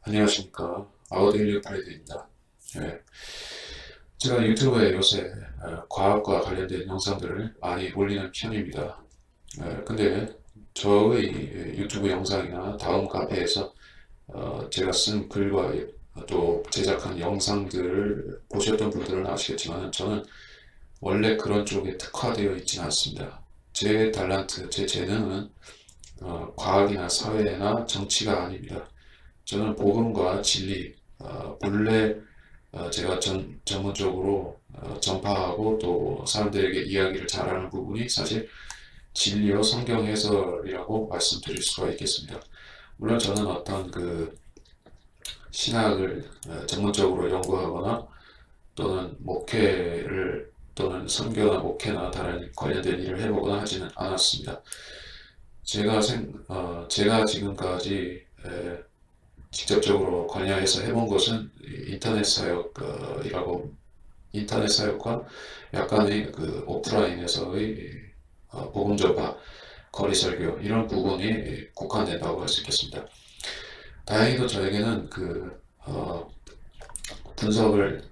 안녕하십니까. 아웃데일리 프라이드입니다. 예, 제가 유튜브에 요새 과학과 관련된 영상들을 많이 올리는 편입니다. 근데 저의 유튜브 영상이나 다음 카페에서 제가 쓴 글과 또 제작한 영상들을 보셨던 분들은 아시겠지만 저는 원래 그런 쪽에 특화되어 있지는 않습니다. 제 달란트, 제 재능은 과학이나 사회나 정치가 아닙니다. 저는 복음과 진리, 본래 제가 전문적으로 전파하고 또 사람들에게 이야기를 잘하는 부분이 사실 진리어 성경 해설이라고 말씀드릴 수가 있겠습니다. 물론 저는 어떤 그 신학을 전문적으로 연구하거나 또는 목회를 또는 선교나 목회나 다른 관련된 일을 해보거나 하지는 않았습니다. 제가 지금까지 직접적으로 관여해서 해본 것은 인터넷 사역이라고 인터넷 사역과 약간의 그 오프라인에서의 복음 전파, 거리 설교 이런 부분이 국한된다고 할 수 있겠습니다. 다행히도 저에게는 분석을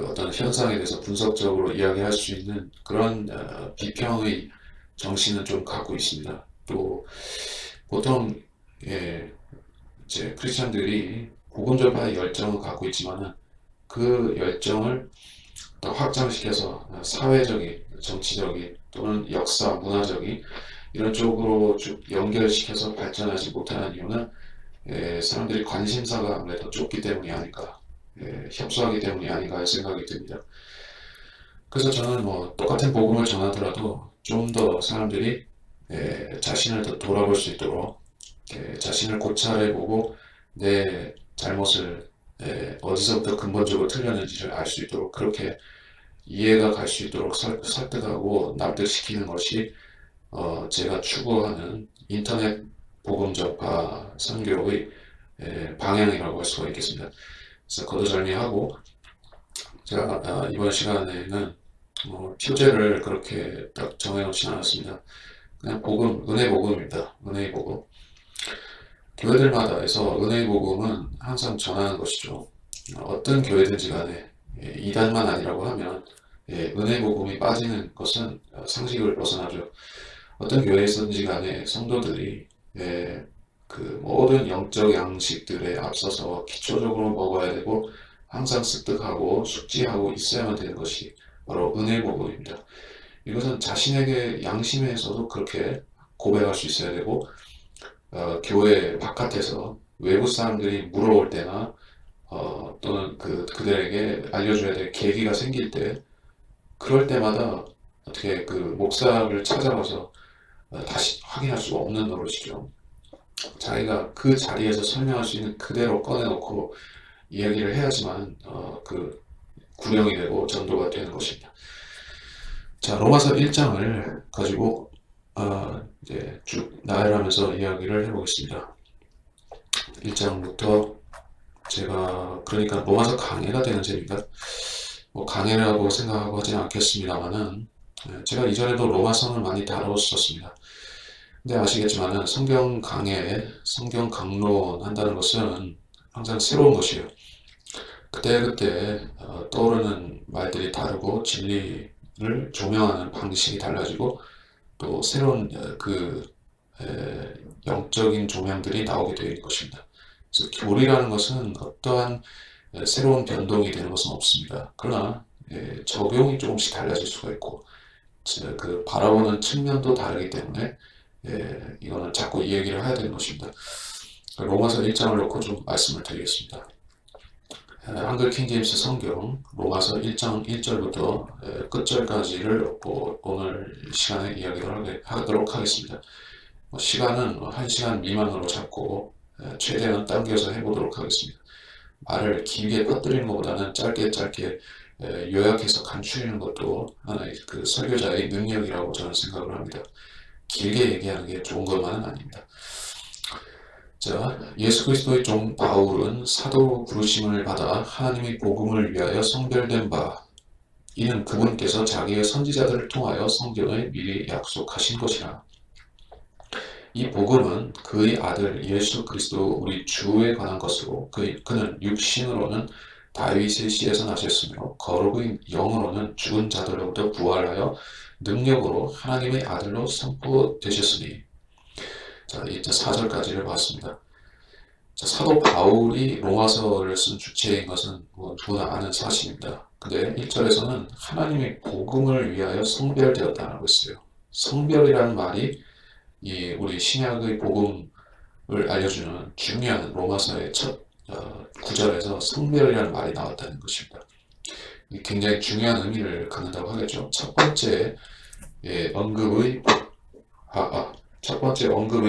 어떤 현상에 대해서 분석적으로 이야기할 수 있는 그런 비평의 정신은 좀 갖고 있습니다. 또 보통 예, 이제 크리스천들이 복음 전파의 열정을 갖고 있지만은 그 열정을 더 확장시켜서 사회적인, 정치적인 또는 역사, 문화적인 이런 쪽으로 쭉 연결시켜서 발전하지 못하는 이유는 사람들이 관심사가 아무래도 좁기 때문이 아닐까, 협소하기 때문이 아닌가 할 생각이 듭니다. 그래서 저는 뭐 똑같은 복음을 전하더라도 좀 더 사람들이 자신을 더 돌아볼 수 있도록 자신을 고찰해보고 내 잘못을 어디서부터 근본적으로 틀렸는지를 알 수 있도록 그렇게 이해가 갈 수 있도록 설득하고 납득시키는 것이 제가 추구하는 인터넷 복음 전파 선교의 방향이라고 할 수가 있겠습니다. 그래서 거두절미하고 제가 이번 시간에는 표제를 그렇게 딱 정해놓지 않았습니다. 그냥 복음, 은혜 복음입니다. 은혜의 복음. 교회들마다 해서 은혜의 복음은 항상 전하는 것이죠. 어떤 교회든지 간에 이단만 아니라고 하면 은혜 복음이 빠지는 것은 상식을 벗어나죠. 어떤 교회에서든지 간에 성도들이 그 모든 영적 양식들에 앞서서 기초적으로 먹어야 되고 항상 습득하고 숙지하고 있어야만 되는 것이 바로 은혜 복음입니다. 이것은 자신에게 양심에서도 그렇게 고백할 수 있어야 되고 교회 바깥에서 외부 사람들이 물어올 때나 또는 그들에게 알려줘야 될 계기가 생길 때 그럴 때마다 어떻게 그 목사를 찾아가서 다시 확인할 수가 없는 노릇이죠. 자기가 그 자리에서 설명할 수 있는 그대로 꺼내놓고 이야기를 해야지만 구령이 되고 전도가 되는 것입니다. 자, 로마서 1장을 가지고 이제 쭉 나열하면서 이야기를 해보겠습니다. 1장부터 제가 그러니까 로마서 강해가 되는 셈입니다. 뭐 강해라고 생각하고 하지는 않겠습니다만은 제가 이전에도 로마서를 많이 다뤘었습니다. 근데 아시겠지만은 성경 강해, 성경 강론 한다는 것은 항상 새로운 것이에요. 그때그때 떠오르는 말들이 다르고 진리를 조명하는 방식이 달라지고 또 새로운 영적인 조명들이 나오게 되는 것입니다. 그래서 교리라는 것은 어떠한 새로운 변동이 되는 것은 없습니다. 그러나 적용이 조금씩 달라질 수가 있고 그 바라보는 측면도 다르기 때문에 이거는 자꾸 이 얘기를 해야 되는 것입니다. 로마서 1장을 놓고 좀 말씀을 드리겠습니다. 한글 킹제임스 성경 로마서 1장 1절부터 끝절까지를 오늘 시간에 이야기를 하도록 하겠습니다. 시간은 1시간 미만으로 잡고 최대한 당겨서 해보도록 하겠습니다. 말을 길게 퍼뜨리는 것보다는 짧게 요약해서 간추리는 것도 하나의 그 설교자의 능력이라고 저는 생각을 합니다. 길게 얘기하는 게 좋은 것만은 아닙니다. 자, 예수 그리스도의 종 바울은 사도 부르심을 받아 하나님의 복음을 위하여 성별된 바, 이는 그분께서 자기의 선지자들을 통하여 성경을 미리 약속하신 것이라. 이 복음은 그의 아들 예수 그리스도 우리 주에 관한 것으로 그는 육신으로는 다윗의 씨에서 나셨으며 거룩의 영으로는 죽은 자들로부터 부활하여 능력으로 하나님의 아들로 선포되셨으니. 자, 이제 4절까지를 봤습니다. 자, 사도 바울이 로마서를 쓴 주체인 것은 누구나 아는 사실입니다. 근데 1절에서는 하나님의 복음을 위하여 성별되었다라고 했어요. 성별이라는 말이 우리 신약의 복음을 알려주는 중요한 로마서의 첫 구절에서 성별이라는 말이 나왔다는 것입니다. 굉장히 중요한 의미를 갖는다고 하겠죠. 첫 번째 언급의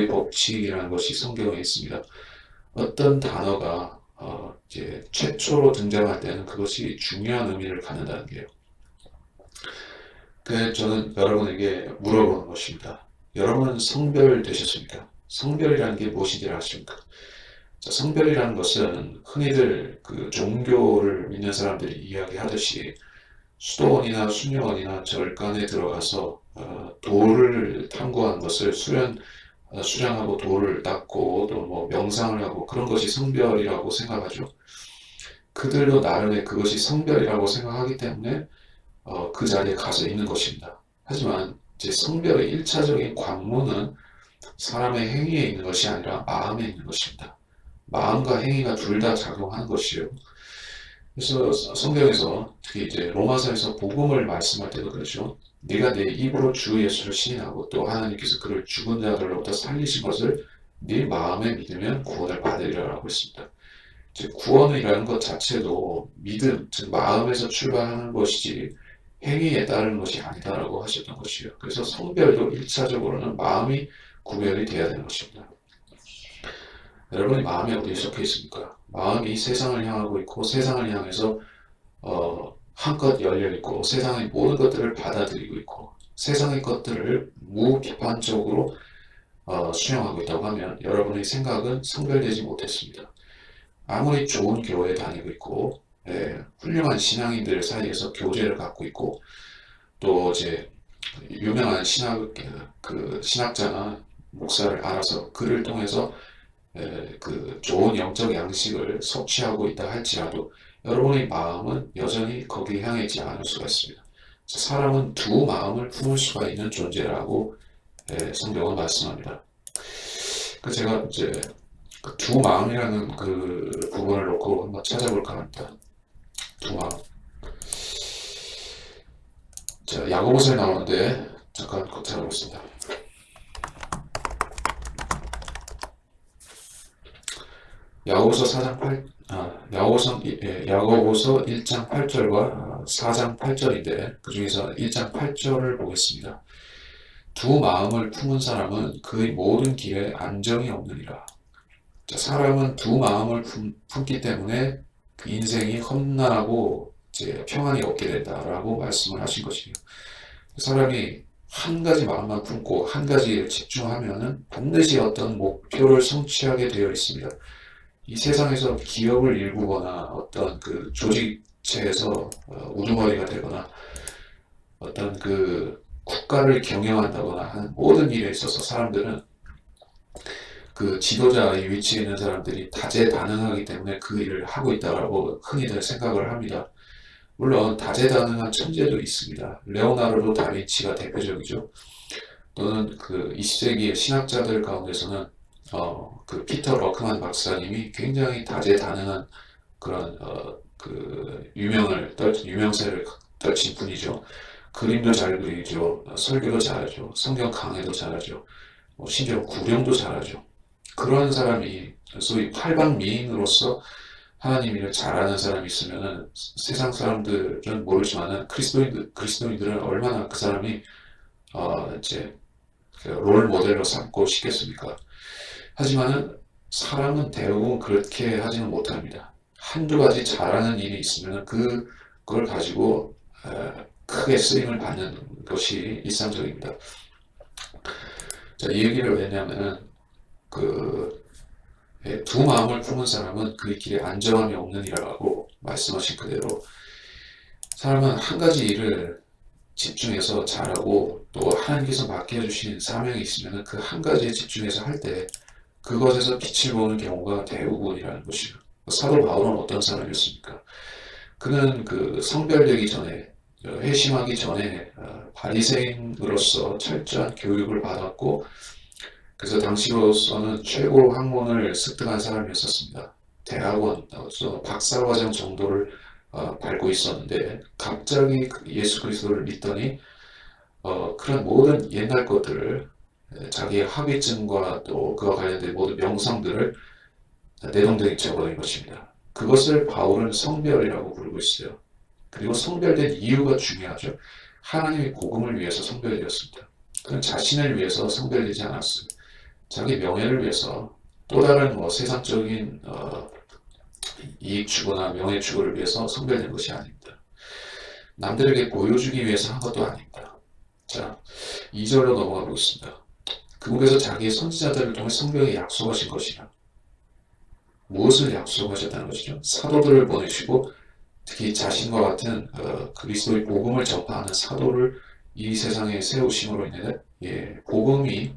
법칙이라는 것이 성경에 있습니다. 어떤 단어가 이제 최초로 등장할 때는 그것이 중요한 의미를 갖는다는 게요. 그래서 저는 여러분에게 물어보는 것입니다. 여러분은 성별되셨습니까? 성별이라는 게 무엇인지 아십니까? 자, 성별이라는 것은 흔히들 그 종교를 믿는 사람들이 이야기하듯이 수도원이나 순례원이나 절간에 들어가서 돌을 탐구한 것을 수량하고 돌을 닦고 또 뭐 명상을 하고 그런 것이 성별이라고 생각하죠. 그들도 나름의 그것이 성별이라고 생각하기 때문에 그 자리에 가서 있는 것입니다. 하지만 이제 성별의 1차적인 관문은 사람의 행위에 있는 것이 아니라 마음에 있는 것입니다. 마음과 행위가 둘 다 작용하는 것이에요. 그래서 성경에서 특히 이제 로마서에서 복음을 말씀할 때도 그렇죠. 네가 내 입으로 주 예수를 시인하고 또 하나님께서 그를 죽은 자들로부터 살리신 것을 네 마음에 믿으면 구원을 받으리라고 했습니다. 즉 구원이라는 것 자체도 믿음, 즉 마음에서 출발하는 것이지 행위에 따르는 것이 아니다라고 하셨던 것이에요. 그래서 성별도 1차적으로는 마음이 구별이 되어야 되는 것입니다. 여러분의 마음이 어디에 적혀 있습니까? 마음이 세상을 향하고 있고 세상을 향해서 한껏 열려 있고 세상의 모든 것들을 받아들이고 있고 세상의 것들을 무비판적으로 수용하고 있다고 하면 여러분의 생각은 성별되지 못했습니다. 아무리 좋은 교회에 다니고 있고 훌륭한 신앙인들 사이에서 교제를 갖고 있고 또 이제 유명한 신학자나 목사를 알아서 그를 통해서 그 좋은 영적 양식을 섭취하고 있다 할지라도 여러분의 마음은 여전히 거기에 향해 있지 않을 수가 있습니다. 사람은 두 마음을 품을 수가 있는 존재라고 성경은 말씀합니다. 제가 이제 그 두 마음이라는 그 부분을 놓고 한번 찾아볼까 합니다. 두 마음. 자, 야고보서에 나오는데 잠깐 꼭 찾아보겠습니다. 야고보서 1장 8절과 4장 8절인데 그 중에서 1장 8절을 보겠습니다. 두 마음을 품은 사람은 그의 모든 길에 안정이 없느니라. 자, 사람은 두 마음을 품기 때문에 그 인생이 험난하고 이제 평안이 없게 된다라고 말씀을 하신 것이에요. 사람이 한 가지 마음만 품고 한 가지에 집중하면은 반드시 어떤 목표를 성취하게 되어 있습니다. 이 세상에서 기업을 일구거나 어떤 그 조직체에서 우두머리가 되거나 어떤 그 국가를 경영한다거나 하는 모든 일에 있어서 사람들은 그 지도자의 위치에 있는 사람들이 다재다능하기 때문에 그 일을 하고 있다고 흔히들 생각을 합니다. 물론 다재다능한 천재도 있습니다. 레오나르도 다빈치가 대표적이죠. 또는 그 20세기의 신학자들 가운데서는 그 피터 러크만 박사님이 굉장히 다재다능한 그런 그 유명세를 떨친 분이죠. 그림도 잘 그리죠. 설교도 잘하죠. 성경 강해도 잘하죠. 심지어 구령도 잘하죠. 그런 사람이 소위 팔방미인으로서 하나님 일을 잘하는 사람이 있으면은 세상 사람들은 모르지만은 그리스도인들은 얼마나 그 사람이 이제 롤 모델로 삼고 싶겠습니까? 하지만은 사람은 대부분 그렇게 하지는 못합니다. 한두 가지 잘하는 일이 있으면 그걸 가지고 크게 쓰임을 받는 것이 일상적입니다. 자, 이 얘기를 왜 했냐면은 두 마음을 품은 사람은 그의 길에 안정함이 없느니라고 말씀하신 그대로 사람은 한 가지 일을 집중해서 잘하고 또 하나님께서 맡겨주신 사명이 있으면 그 한 가지에 집중해서 할 때 그것에서 빛을 보는 경우가 대부분이라는 것이죠. 사도 바울은 어떤 사람이었습니까? 그는 그 성별되기 전에 회심하기 전에 바리새인으로서 철저한 교육을 받았고 그래서 당시로서는 최고 학문을 습득한 사람이었습니다. 대학원에서 박사과정 정도를 밟고 있었는데 갑자기 예수 그리스도를 믿더니 그런 모든 옛날 것들을 자기의 학위증과 또 그와 관련된 모든 명성들을 내동댕이 쳐버린 것입니다. 그것을 바울은 성별이라고 부르고 있어요. 그리고 성별된 이유가 중요하죠. 하나님의 복음을 위해서 성별되었습니다. 그는 자신을 위해서 성별되지 않았어요. 자기 명예를 위해서 또 다른 세상적인 이익 추구나 명예 추구를 위해서 성별된 것이 아닙니다. 남들에게 보여주기 위해서 한 것도 아닙니다. 자, 2절로 넘어가 보겠습니다. 그분께서 자기의 선지자들을 통해 성경에 약속하신 것이라. 무엇을 약속하셨다는 것이죠? 사도들을 보내시고 특히 자신과 같은 그리스도의 복음을 전파하는 사도를 이 세상에 세우심으로 인해 복음이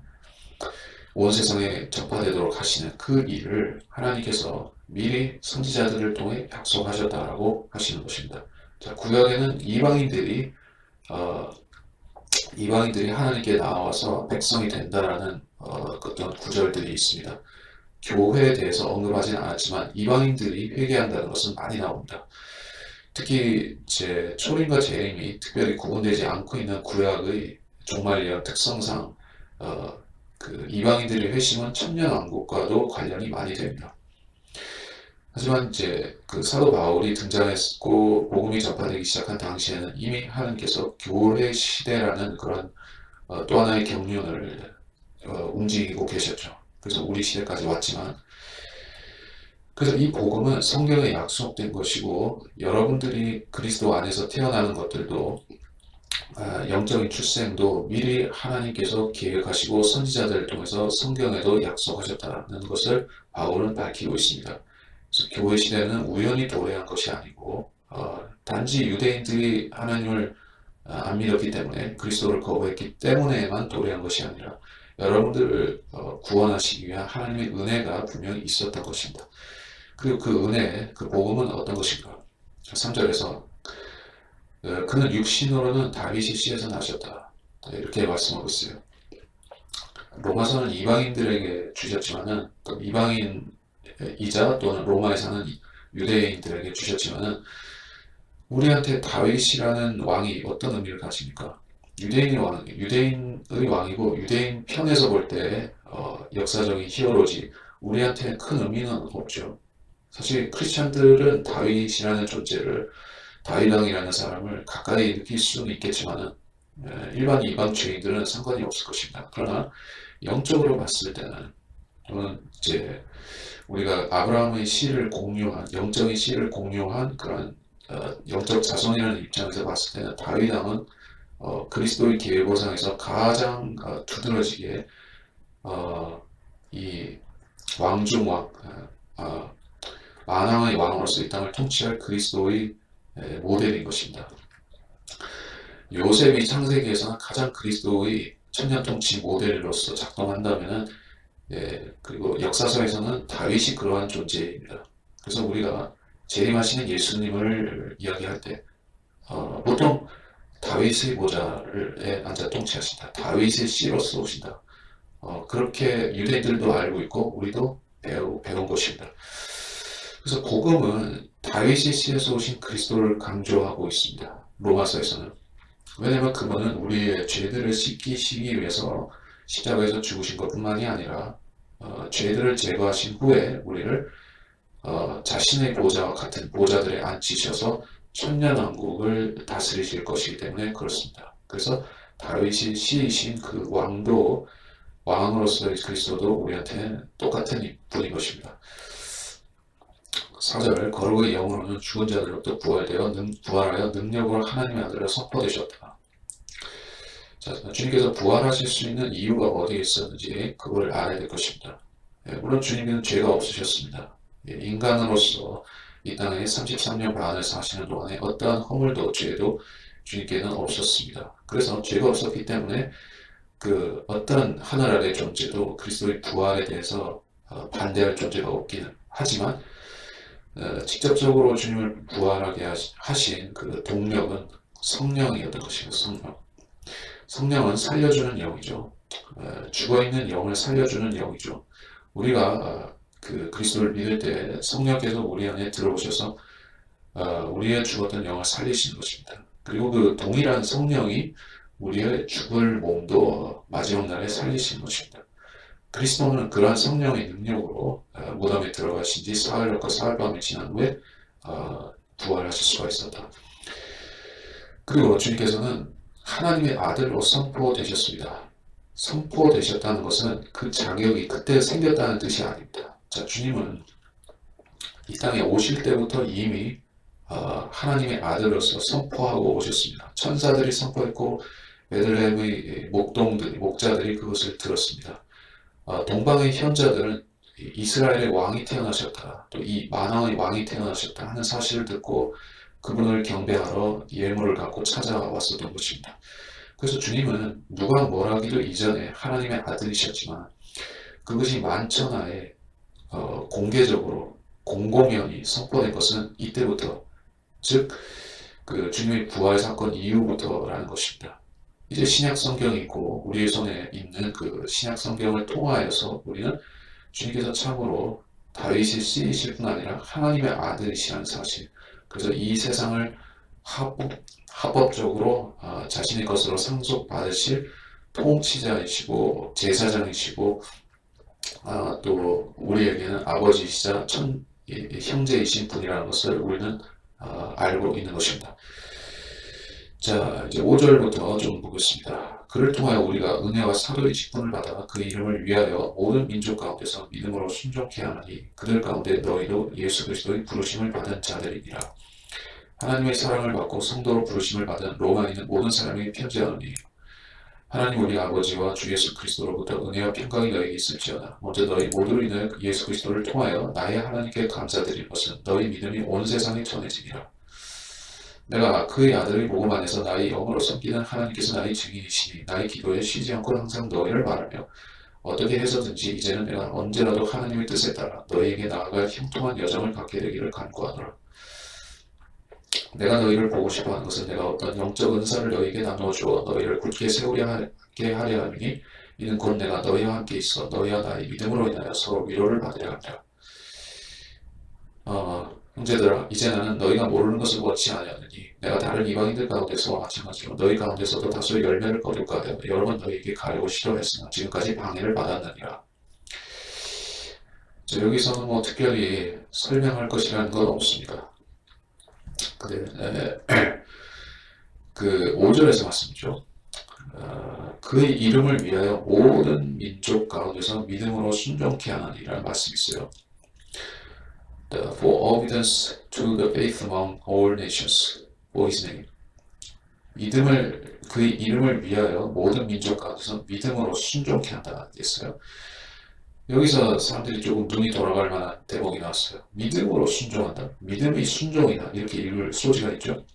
온 세상에 전파되도록 하시는 그 일을 하나님께서 미리 선지자들을 통해 약속하셨다라고 하시는 것입니다. 자, 구약에는 이방인들이 하나님께 나와서 백성이 된다라는 어떤 구절들이 있습니다. 교회에 대해서 언급하지는 않았지만 이방인들이 회개한다는 것은 많이 나옵니다. 특히 초림과 재림이 특별히 구분되지 않고 있는 구약의 종말예언 특성상 그 이방인들의 회심은 천년왕국과도 관련이 많이 됩니다. 하지만 그 사도 바울이 등장했고 복음이 전파되기 시작한 당시에는 이미 하나님께서 교회 시대라는 그런 또 하나의 경륜을 움직이고 계셨죠. 그래서 우리 시대까지 왔지만 그래서 이 복음은 성경에 약속된 것이고 여러분들이 그리스도 안에서 태어나는 것들도 영적인 출생도 미리 하나님께서 계획하시고 선지자들을 통해서 성경에도 약속하셨다는 것을 바울은 밝히고 있습니다. 그래서 교회 시대는 우연히 도래한 것이 아니고 단지 유대인들이 하나님을 안 믿었기 때문에 그리스도를 거부했기 때문에만 도래한 것이 아니라 여러분들을 구원하시기 위한 하나님의 은혜가 분명히 있었던 것입니다. 그리고 그 은혜, 그 복음은 어떤 것인가? 3절에서 그는 육신으로는 다윗의 씨에서 나셨다. 이렇게 말씀하고 있어요. 로마서는 이방인들에게 주셨지만은 이방인이자 또는 로마에 사는 유대인들에게 주셨지만은 우리한테 다윗이라는 왕이 어떤 의미를 가집니까? 유대인의 왕이고 유대인 편에서 볼 때 역사적인 히어로지 우리한테 큰 의미는 없죠. 사실 크리스천들은 다윗이라는 존재를 다윗왕이라는 사람을 가까이 느낄 수는 있겠지만은 일반 이방 죄인들은 상관이 없을 것입니다. 그러나 영적으로 봤을 때는 또는 우리가 아브라함의 씨를 공유한 영적인 씨를 공유한 그런 영적 자손이라는 입장에서 봤을 때는 다윗왕은 그리스도의 계보상에서 가장 두드러지게 이 왕중왕 만왕의 왕으로서 이 땅을 통치할 그리스도의 모델인 것입니다. 요셉이 창세기에서는 가장 그리스도의 천년통치 모델로서 작동한다면은 그리고 역사서에서는 다윗이 그러한 존재입니다. 그래서 우리가 재림하시는 예수님을 이야기할 때 보통 다윗의 보좌에 앉아 통치하신다. 다윗의 씨로서 오신다. 그렇게 유대인들도 알고 있고 우리도 배운 것입니다. 그래서 복음은 다윗의 씨에서 오신 그리스도를 강조하고 있습니다. 로마서에서는. 왜냐하면 그분은 우리의 죄들을 씻기시기 위해서 십자가에서 죽으신 것뿐만이 아니라 죄들을 제거하신 후에 우리를 자신의 보좌와 같은 보좌들에 앉히셔서 천년왕국을 다스리실 것이기 때문에 그렇습니다. 그래서 다윗이 씨이신 그 왕으로서의 그리스도도 우리한테 똑같은 분인 것입니다. 4절 거룩의 영으로는 죽은 자들로부터 부활하여 능력으로 하나님의 아들로 선포되셨다. 자, 주님께서 부활하실 수 있는 이유가 어디에 있었는지 그걸 알아야 될 것입니다. 물론 주님께는 죄가 없으셨습니다. 인간으로서 이 땅에 33년 반을 사시는 동안에 어떠한 허물도 죄도 주님께는 없었습니다. 그래서 죄가 없었기 때문에 그 어떤 하늘 아래 존재도 그리스도의 부활에 대해서 반대할 존재가 없기는 하지만 직접적으로 주님을 부활하게 하신 그 동력은 성령이었던 것이고 성령은 살려주는 영이죠. 죽어있는 영을 살려주는 영이죠. 우리가 그 그리스도를 믿을 때 성령께서 우리 안에 들어오셔서 우리의 죽었던 영을 살리시는 것입니다. 그리고 그 동일한 성령이 우리의 죽을 몸도 마지막 날에 살리시는 것입니다. 그리스도는 그러한 성령의 능력으로 무덤에 들어가신 지 사흘과 사흘밤이 지난 후에 부활하실 수가 있었다. 그리고 주님께서는 하나님의 아들로 선포되셨습니다. 선포되셨다는 것은 그 자격이 그때 생겼다는 뜻이 아닙니다. 자, 주님은 이 땅에 오실 때부터 이미 하나님의 아들로서 선포하고 오셨습니다. 천사들이 선포했고 베들레헴의 목자들이 그것을 들었습니다. 동방의 현자들은 이스라엘의 왕이 태어나셨다, 또 이 만왕의 왕이 태어나셨다 하는 사실을 듣고 그분을 경배하러 예물을 갖고 찾아왔었던 것입니다. 그래서 주님은 누가 뭐라기도 이전에 하나님의 아들이셨지만 그것이 만천하에 공개적으로 공공연히 선포된 것은 이때부터, 즉 그 주님의 부활 사건 이후부터라는 것입니다. 이제 신약 성경이 있고 우리의 손에 있는 그 신약 성경을 통하여서 우리는 주님께서 참으로 다윗의 씨이실 뿐 아니라 하나님의 아들이시라는 사실, 그래서 이 세상을 합법적으로 자신의 것으로 상속받으실 통치자이시고 제사장이시고 또 우리에게는 아버지이시자 형제이신 분이라는 것을 우리는 알고 있는 것입니다. 자, 이제 5절부터 좀 보겠습니다. 그를 통하여 우리가 은혜와 사도의 직분을 받아 그 이름을 위하여 모든 민족 가운데서 믿음으로 순종케 하나니 그들 가운데 너희도 예수 그리스도의 부르심을 받은 자들이니라. 하나님의 사랑을 받고 성도로 부르심을 받은 로마에 있는 모든 사람에게 편지하노니 하나님 우리 아버지와 주 예수 그리스도로부터 은혜와 평강이 너희에게 있을지어다. 먼저 너희 모두를 인하여 예수 그리스도를 통하여 나의 하나님께 감사드릴 것은 너희 믿음이 온 세상에 전해지니라. 내가 그의 아들의 복음 안에서 나의 영으로 섬기는 하나님께서 나의 증인이시니 나의 기도에 쉬지 않고 항상 너희를 말하며 어떻게 해서든지 이제는 내가 언제라도 하나님의 뜻에 따라 너희에게 나아갈 형통한 여정을 갖게 되기를 간구하노라. 내가 너희를 보고 싶어하는 것은 내가 어떤 영적 은사를 너희에게 나누어 주어 너희를 굳게 세우게 하려 하니 이는 곧 내가 너희와 함께 있어 너희와 나의 믿음으로 인하여 서로 위로를 받으려 함이라. 형제들아, 이제 나는 너희가 모르는 것을 원치 아니하느니 내가 다른 이방인들 가운데서와 마찬가지로 너희 가운데서도 다소 열매를 거둘까 하여 여러 번 너희에게 가려고 싫어했으나 지금까지 방해를 받았느니라. 자, 여기서는 뭐 특별히 설명할 것이라는 건 없습니다. 그 5절에서 말씀이죠. 그의 이름을 위하여 모든 민족 가운데서 믿음으로 순종케 하나니라는 말씀이 있어요. For evidence to the faith among all nations for his name. 그의 이름을 위하여 모든 민족 가운데서 믿음으로 순종케 한다 했어요. 여기서 사람들이 조금 눈이 돌아갈 만한 대목이 나왔어요. 믿음으로 순종한다. 믿음이 순종이다. 이렇게 읽을 소지가 있죠.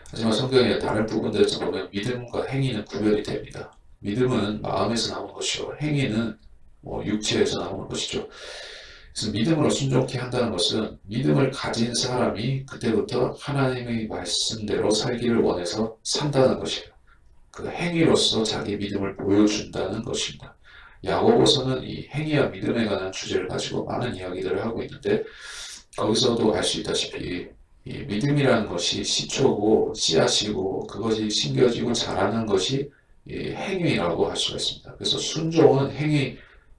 하지만 성경의 다른 부분들에서 보면 믿음과 행위는 구별이 됩니다. 믿음은 마음에서 나오는 것이요, 행위는 육체에서 나오는 것이죠. 그래서 믿음으로 순종케 한다는 것은 믿음을 가진 사람이 그때부터 하나님의 말씀대로 살기를 원해서 산다는 것이에요. 그 행위로서 자기 믿음을 보여준다는 것입니다. 야고보서는 이 행위와 믿음에 관한 주제를 가지고 많은 이야기들을 하고 있는데 거기서도 알 수 있다시피 이 믿음이라는 것이 시초고 씨앗이고 그것이 심겨지고 자라는 것이 이 행위라고 할 수가 있습니다. 그래서 순종은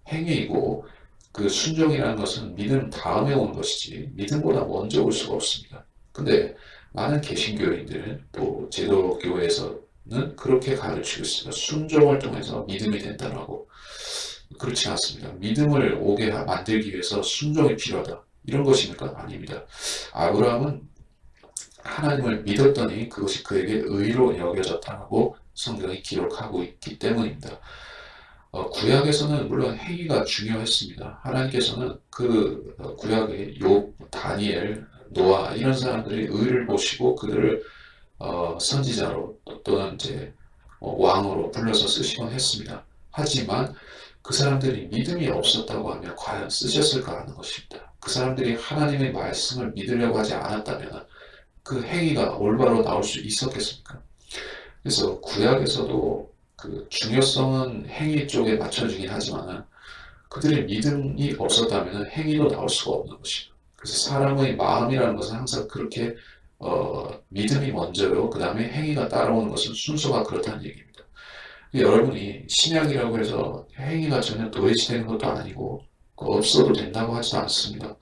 행위이고 그 순종이라는 것은 믿음 다음에 온 것이지 믿음보다 먼저 올 수가 없습니다. 근데 많은 개신교인들은 또 제도교에서는 그렇게 가르치고 있습니다. 순종을 통해서 믿음이 된다라고. 그렇지 않습니다. 믿음을 오게 만들기 위해서 순종이 필요하다. 이런 것입니까? 아닙니다. 아브라함은 하나님을 믿었더니 그것이 그에게 의로 여겨졌다고 성경이 기록하고 있기 때문입니다. 구약에서는 물론 행위가 중요했습니다. 하나님께서는 그 구약의 욥, 다니엘, 노아 이런 사람들이 의를 보시고 그들을 선지자로 또는 이제 왕으로 불러서 쓰시곤 했습니다. 하지만 그 사람들이 믿음이 없었다고 하면 과연 쓰셨을까 하는 것입니다. 그 사람들이 하나님의 말씀을 믿으려고 하지 않았다면 그 행위가 올바로 나올 수 있었겠습니까? 그래서 구약에서도 그 중요성은 행위 쪽에 맞춰주긴 하지만 그들의 믿음이 없었다면 행위도 나올 수가 없는 것이죠. 그래서 사람의 마음이라는 것은 항상 그렇게 믿음이 먼저요. 그 다음에 행위가 따라오는 것은 순서가 그렇다는 얘기입니다. 여러분이 신약이라고 해서 행위가 전혀 도외시되는 것도 아니고 없어도 된다고 하지도 않습니다.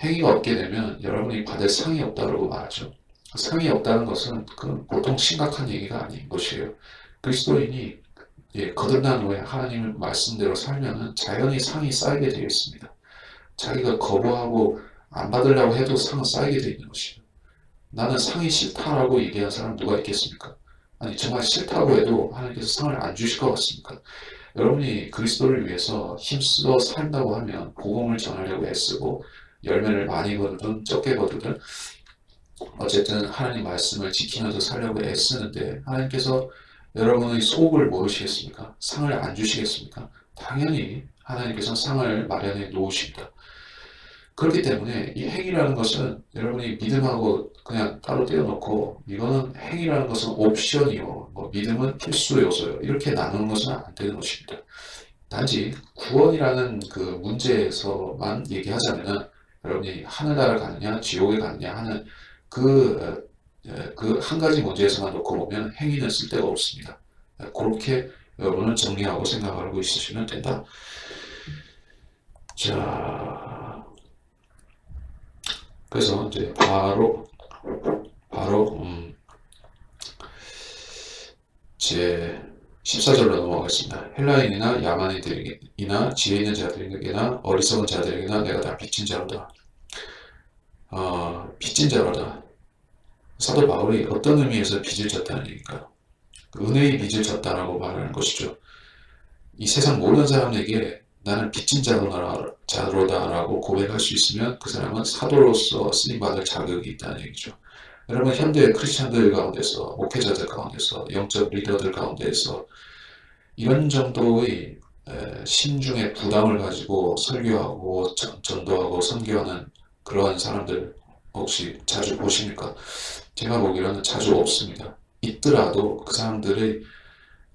행위가 없게 되면 여러분이 받을 상이 없다고 말하죠. 상이 없다는 것은 그 보통 심각한 얘기가 아닌 것이에요. 그리스도인이 거듭난 후에 하나님의 말씀대로 살면 자연히 상이 쌓이게 되어 있습니다. 자기가 거부하고 안 받으려고 해도 상은 쌓이게 되어 있는 것이에요. 나는 상이 싫다라고 얘기하는 사람 누가 있겠습니까? 아니 정말 싫다고 해도 하나님께서 상을 안 주실 것 같습니까? 여러분이 그리스도를 위해서 힘써 산다고 하면 복음을 전하려고 애쓰고 열매를 많이 거두든 적게 거두든 어쨌든 하나님 말씀을 지키면서 살려고 애쓰는데 하나님께서 여러분의 속을 모르시겠습니까? 상을 안 주시겠습니까? 당연히 하나님께서 상을 마련해 놓으십니다. 그렇기 때문에 이 행위라는 것은 여러분이 믿음하고 그냥 따로 떼어놓고 이거는 행위라는 것은 옵션이요, 믿음은 필수 요소요 이렇게 나누는 것은 안 되는 것입니다. 단지 구원이라는 그 문제에서만 얘기하자면 여러분이 하늘나라 가느냐 지옥에 가느냐 하는 그 한 가지 문제에서만 놓고 보면 행위는 쓸데가 없습니다. 그렇게 여러분은 정리하고 생각하고 있으시면 된다. 자, 그래서 이제 바로 제 14절로 넘어가겠습니다. 헬라인이나 야만인들이나 지혜 있는 자들에게나 어리석은 자들에게나 내가 다 빚진 자로다. 빚진 자로다. 사도 바울이 어떤 의미에서 빚을 졌다는 얘기인가요? 은혜의 빚을 졌다라고 말하는 것이죠. 이 세상 모든 사람에게 나는 빚진 자로다라고 고백할 수 있으면 그 사람은 사도로서 쓰임받을 자격이 있다는 얘기죠. 여러분 현대 크리스찬들 가운데서 목회자들 가운데서 영적 리더들 가운데서 이런 정도의 심중의 부담을 가지고 설교하고 전도하고 선교하는 그러한 사람들 혹시 자주 보십니까? 제가 보기로는 자주 없습니다. 있더라도 그 사람들의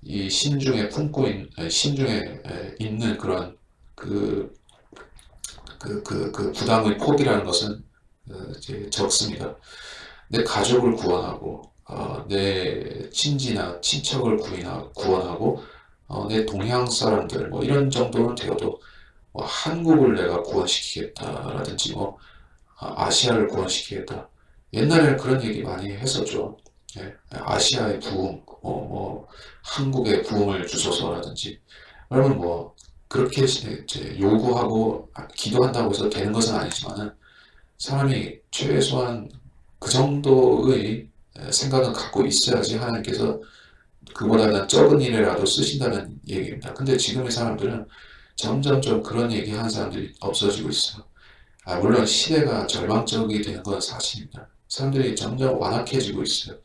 이 심중에 있는 그런 그 부담의 폭이라는 것은 이제 적습니다. 내 가족을 구원하고 내 친지나 친척을 구원하고 내 동양 사람들 이런 정도는 되어도 한국을 내가 구원시키겠다라든지 아시아를 구원시키겠다. 옛날에는 그런 얘기 많이 했었죠. 예, 아시아의 부흥, 한국의 부흥을 주소서라든지. 여러분 그렇게 이제 요구하고 기도한다고 해서 되는 것은 아니지만은 사람이 최소한 그 정도의 생각은 갖고 있어야지 하나님께서 그보다는 적은 일에라도 쓰신다는 얘기입니다. 근데 지금의 사람들은 점점 좀 그런 얘기 하는 사람들이 없어지고 있어요. 물론 시대가 절망적이 되는 건 사실입니다. 사람들이 점점 완악해지고 있어요.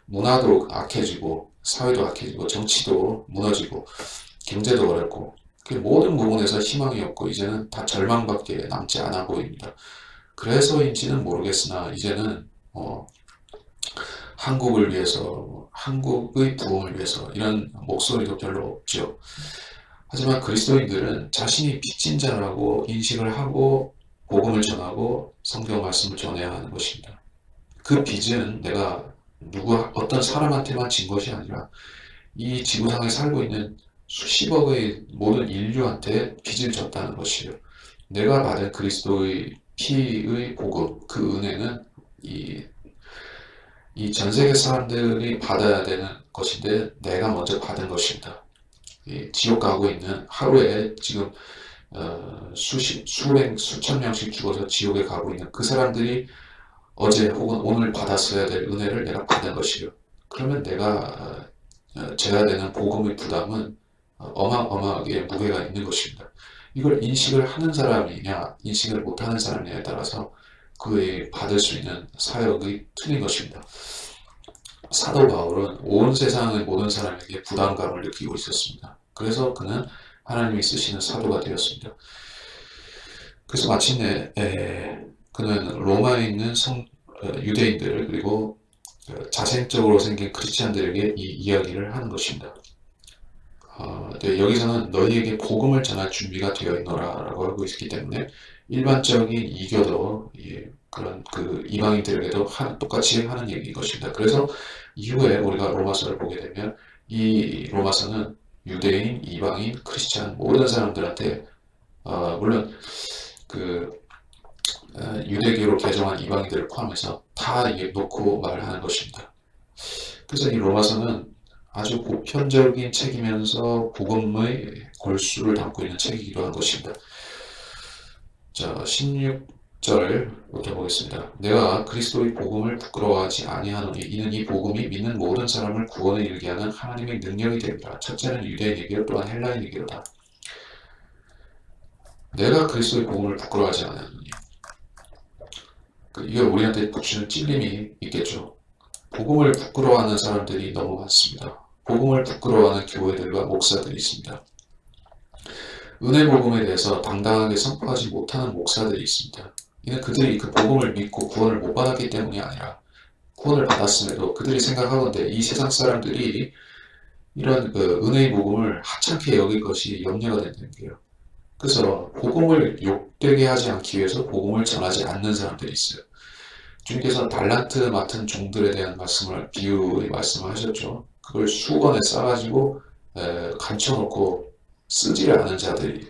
문화도 악해지고 사회도 악해지고 정치도 무너지고 경제도 어렵고 모든 부분에서 희망이 없고 이제는 다 절망밖에 남지 않아 보입니다. 그래서인지는 모르겠으나 이제는 한국을 위해서 한국의 부흥을 위해서 이런 목소리도 별로 없죠. 하지만 그리스도인들은 자신이 빚진 자라고 인식을 하고 복음을 전하고 성경 말씀을 전해야 하는 것입니다. 그 빚은 내가 어떤 사람한테만 진 것이 아니라 이 지구상에 살고 있는 수십억의 모든 인류한테 빚을 졌다는 것이에요. 내가 받은 그리스도의 피의 복음, 그 은혜는 이 전 세계 사람들이 받아야 되는 것인데 내가 먼저 받은 것입니다. 지옥 가고 있는 하루에 지금 수천 명씩 죽어서 지옥에 가고 있는 그 사람들이 어제 혹은 오늘 받았어야 될 은혜를 내가 받은 것이요. 그러면 내가 져야 되는 복음의 부담은 어마어마하게 무게가 있는 것입니다. 이걸 인식을 하는 사람이냐 인식을 못하는 사람이냐에 따라서 그의 받을 수 있는 사역이 틀린 것입니다. 사도 바울은 온 세상의 모든 사람에게 부담감을 느끼고 있었습니다. 그래서 그는 하나님이 쓰시는 사도가 되었습니다. 그래서 마침내 그는 로마에 있는 유대인들 그리고 자생적으로 생긴 크리스찬들에게 이 이야기를 하는 것입니다. 네, 여기서는 너희에게 복음을 전할 준비가 되어 있노라 라고 하고 있기 때문에 일반적인 이교도 그런 그 이방인들에게도 똑같이 하는 얘기인 것입니다. 그래서 이후에 우리가 로마서를 보게 되면 이 로마서는 유대인, 이방인, 크리스찬 모든 사람들한테 물론 그 유대교로 개종한 이방인들을 포함해서 다 놓고 말하는 것입니다. 그래서 이 로마서는 아주 보편적인 책이면서 복음의 골수를 담고 있는 책이기도 한 것입니다. 자, 16절부터 보겠습니다. 내가 그리스도의 복음을 부끄러워하지 아니하노니 이는 이 복음이 믿는 모든 사람을 구원에 이르게 하는 하나님의 능력이 됩니다. 첫째는 유대인에게로 또한 헬라인에게로다. 내가 그리스도의 복음을 부끄러워하지 않으니 이게 우리한테 주는 찔림이 있겠죠. 복음을 부끄러워하는 사람들이 너무 많습니다. 복음을 부끄러워하는 교회들과 목사들이 있습니다. 은혜 복음에 대해서 당당하게 선포하지 못하는 목사들이 있습니다. 이는 그들이 그 복음을 믿고 구원을 못 받았기 때문이 아니라 구원을 받았음에도 그들이 생각하건대 이 세상 사람들이 이런 그 은혜의 복음을 하찮게 여길 것이 염려가 된다는 거예요. 그래서 복음을 욕되게 하지 않기 위해서 복음을 전하지 않는 사람들이 있어요. 주님께서 달란트 맡은 종들에 대한 비유의 말씀을 하셨죠. 그걸 수건에 싸가지고 감춰놓고 쓰지를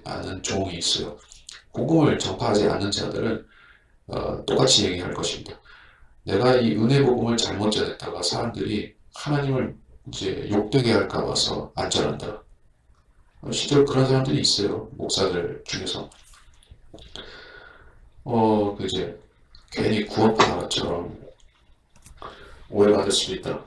않은 종이 있어요. 복음을 전파하지 않는 자들은 똑같이 얘기할 것입니다. 내가 이 은혜 복음을 잘못 전했다가 사람들이 하나님을 이제 욕되게 할까 봐서 안 전한다. 실제로 그런 사람들이 있어요. 목사들 중에서. 이제 괜히 구원파처럼 오해받을 수도 있다.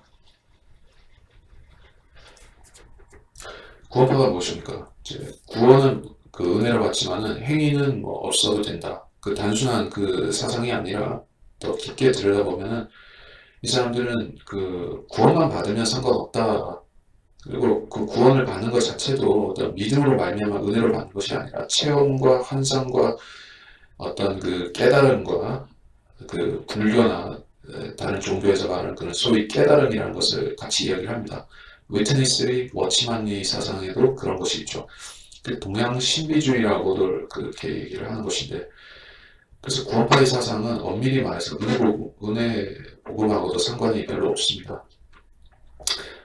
구원파가 무엇입니까? 이제 구원은 그 은혜를 받지만은 행위는 뭐 없어도 된다. 그 단순한 그 사상이 아니라 더 깊게 들여다보면은 이 사람들은 그 구원만 받으면 상관없다. 그리고 그 구원을 받는 것 자체도 어떤 믿음으로 말미암아 은혜를 받는 것이 아니라 체험과 환상과 어떤 그 깨달음과 그 불교나 다른 종교에서 말하는 그런 소위 깨달음이라는 것을 같이 이야기를 합니다. 위트니스의 워치만리 사상에도 그런 것이 있죠. 그 동양 신비주의라고도 그렇게 얘기를 하는 것인데, 그래서 구원파의 사상은 엄밀히 말해서 은혜 복음하고도 상관이 별로 없습니다.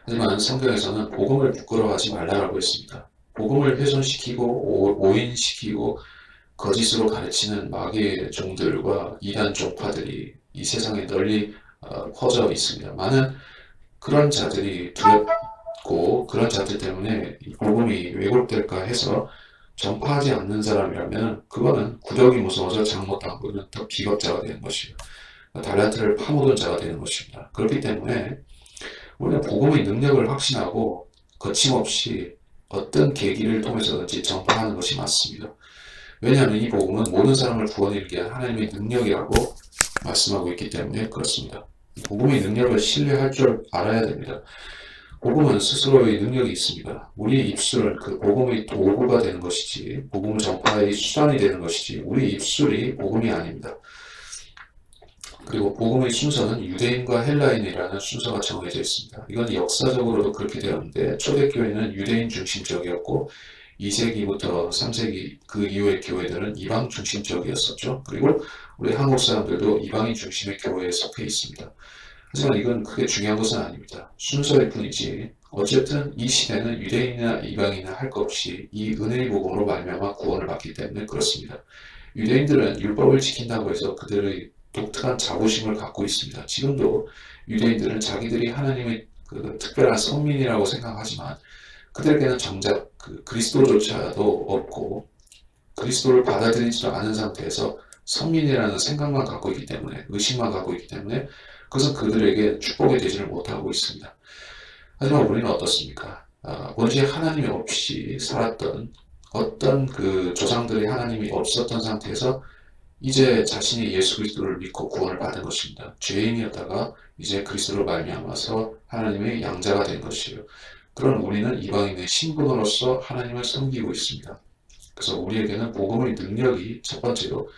하지만 성경에서는 복음을 부끄러워하지 말라라고 했습니다. 복음을 훼손시키고 오인시키고 거짓으로 가르치는 마귀의 종들과 이단 종파들이 이 세상에 널리 퍼져 있습니다. 많은 그런 자들이 두렵고 그런 자들 때문에 복음이 왜곡될까 해서 전파하지 않는 사람이라면 그거는 구력이 무서워서 잘못하고는 더 비겁자가 되는 것이에요. 달란트를 파묻은 자가 되는 것입니다. 그렇기 때문에 우리는 복음의 능력을 확신하고 거침없이 어떤 계기를 통해서든지 전파하는 것이 맞습니다. 왜냐하면 이 복음은 모든 사람을 구원에 이르게 한 하나님의 능력이라고 말씀하고 있기 때문에 그렇습니다. 복음의 능력을 신뢰할 줄 알아야 됩니다. 복음은 스스로의 능력이 있습니다. 우리의 입술은 그 복음의 도구가 되는 것이지 복음 전파의 수단이 되는 것이지 우리 입술이 복음이 아닙니다. 그리고 복음의 순서는 유대인과 헬라인이라는 순서가 정해져 있습니다. 이건 역사적으로도 그렇게 되었는데 초대교회는 유대인 중심적이었고 2세기부터 3세기 그 이후의 교회들은 이방 중심적이었었죠. 그리고 우리 한국 사람들도 이방인 중심의 교회에 속해 있습니다. 하지만 이건 크게 중요한 것은 아닙니다. 순서일 뿐이지 어쨌든 이 시대는 유대인이나 이방인이나 할 것 없이 이 은혜의 복음으로 말미암아 구원을 받기 때문에 그렇습니다. 유대인들은 율법을 지킨다고 해서 그들의 독특한 자부심을 갖고 있습니다. 지금도 유대인들은 자기들이 하나님의 그 특별한 선민이라고 생각하지만 그들에게는 정작 그리스도조차도 없고 그리스도를 받아들이지도 않은 상태에서 선민이라는 생각만 갖고 있기 때문에 의식만 갖고 있기 때문에 그것은 그들에게 축복이 되지를 못하고 있습니다. 하지만 우리는 어떻습니까? 원시 하나님이 없이 살았던 어떤 그 조상들의 하나님이 없었던 상태에서 이제 자신이 예수 그리스도를 믿고 구원을 받은 것입니다. 죄인이었다가 이제 그리스도로 말미암아서 하나님의 양자가 된 것이에요. 그런 우리는 이방인의 신분으로서 하나님을 섬기고 있습니다. 그래서 우리에게는 복음의 능력이 첫 번째로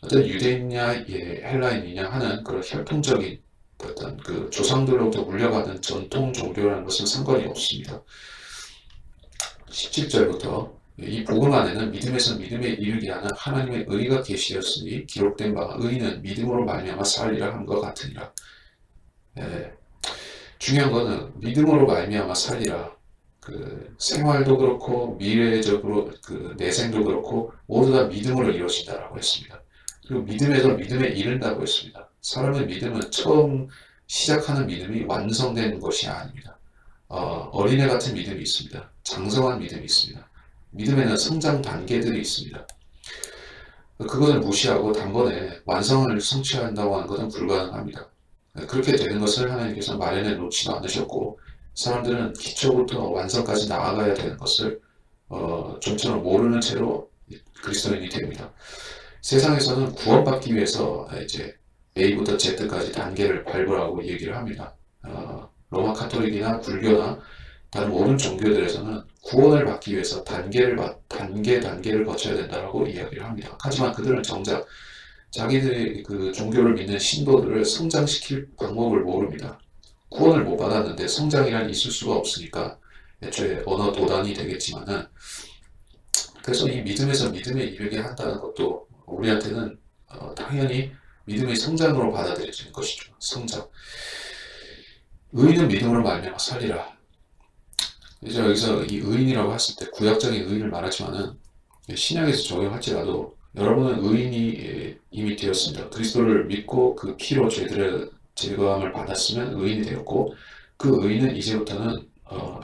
어떤 유대인이냐 헬라인이냐 하는 그런 혈통적인 어떤 그 조상들로부터 물려받은 전통 종교라는 것은 상관이 없습니다. 17절부터 이 복음 안에는 믿음에서 믿음에 이르게 하는 하나님의 의가 계시되었으니 기록된 바 의인은 믿음으로 말미암아 살리라 한 것 같으니라. 중요한 거는 믿음으로 말미암아 살리라. 그 생활도 그렇고 미래적으로 그 내생도 그렇고 모두 다 믿음으로 이루어진다라고 했습니다. 그리고 믿음에서 믿음에 이른다고 했습니다. 사람의 믿음은 처음 시작하는 믿음이 완성된 것이 아닙니다. 어린애 같은 믿음이 있습니다. 장성한 믿음이 있습니다. 믿음에는 성장 단계들이 있습니다. 그것을 무시하고 단번에 완성을 성취한다고 하는 것은 불가능합니다. 그렇게 되는 것을 하나님께서 마련해 놓지도 않으셨고 사람들은 기초부터 완성까지 나아가야 되는 것을 좀처럼 모르는 채로 그리스도인이 됩니다. 세상에서는 구원받기 위해서 이제 A부터 Z까지 단계를 밟으라고 얘기를 합니다. 로마 카톨릭이나 불교나 다른 모든 종교들에서는 구원을 받기 위해서 단계를 거쳐야 된다고 이야기를 합니다. 하지만 그들은 정작 자기들의 그 종교를 믿는 신도들을 성장시킬 방법을 모릅니다. 구원을 못 받았는데 성장이란 있을 수가 없으니까 애초에 언어 도단이 되겠지만은 그래서 이 믿음에서 믿음에 이르게 한다는 것도 우리한테는 당연히 믿음의 성장으로 받아들여지는 것이죠. 성장. 의인은 믿음으로 말미암아 살리라. 이제 여기서 이 의인이라고 했을 때 구약적인 의인을 말하지만은 신약에서 적용할지라도 여러분은 의인이 이미 되었습니다. 그리스도를 믿고 그 피로 죄들의 제거함을 받았으면 의인이 되었고 그 의인은 이제부터는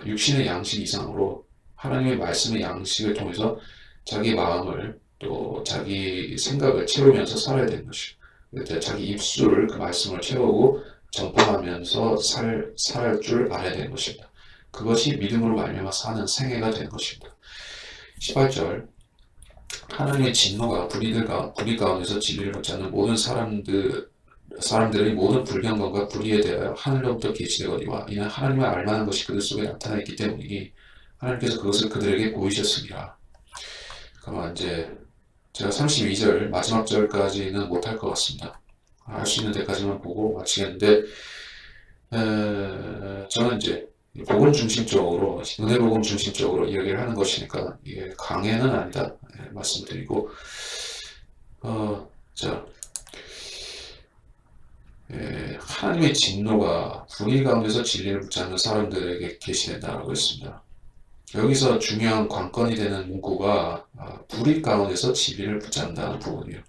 육신의 양식 이상으로 하나님의 말씀의 양식을 통해서 자기 마음을 또 자기 생각을 채우면서 살아야 되는 것이죠. 자기 입술을 그 말씀을 채우고 전파하면서 살 줄 알아야 되는 것입니다. 그것이 믿음으로 말미암아 사는 생애가 되는 것입니다. 18절 하나님의 진노가 불의 가운데서 진리를 붙잡는 모든 사람들의 모든 불평등과 불의에 대하여 하늘로부터 계시되거니와 이는 하나님을 알만한 것이 그들 속에 나타나 있기 때문이니 하나님께서 그것을 그들에게 보이셨습니다. 그러면 이제 제가 32절 마지막 절까지는 못할 것 같습니다. 할 수 있는 데까지만 보고 마치겠는데 저는 이제 복음 중심적으로 은혜 복음 중심적으로 이야기를 하는 것이니까 이게 강해는 아니다 말씀드리고 자 하나님의 진노가 불의 가운데서 진리를 붙잡는 사람들에게 계시된다라고 했습니다. 여기서 중요한 관건이 되는 문구가 불의 가운데서 진리를 붙잡는다는 부분이에요.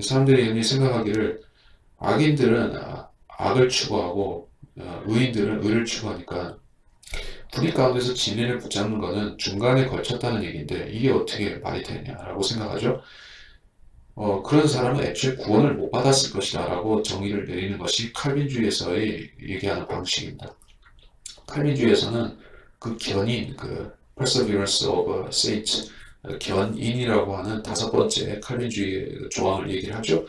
사람들이 이미 생각하기를 악인들은 악을 추구하고 의인들은 의를 추구하니까 불의 가운데서 진리를 붙잡는 것은 중간에 걸쳤다는 얘기인데 이게 어떻게 말이 되냐라고 생각하죠. 그런 사람은 애초에 구원을 못 받았을 것이다 라고 정의를 내리는 것이 칼빈주의에서의 얘기하는 방식입니다. 칼빈주의에서는 그 견인, 그 perseverance of saints, 견인이라고 하는 5번째 칼빈주의 조항을 얘기를 하죠.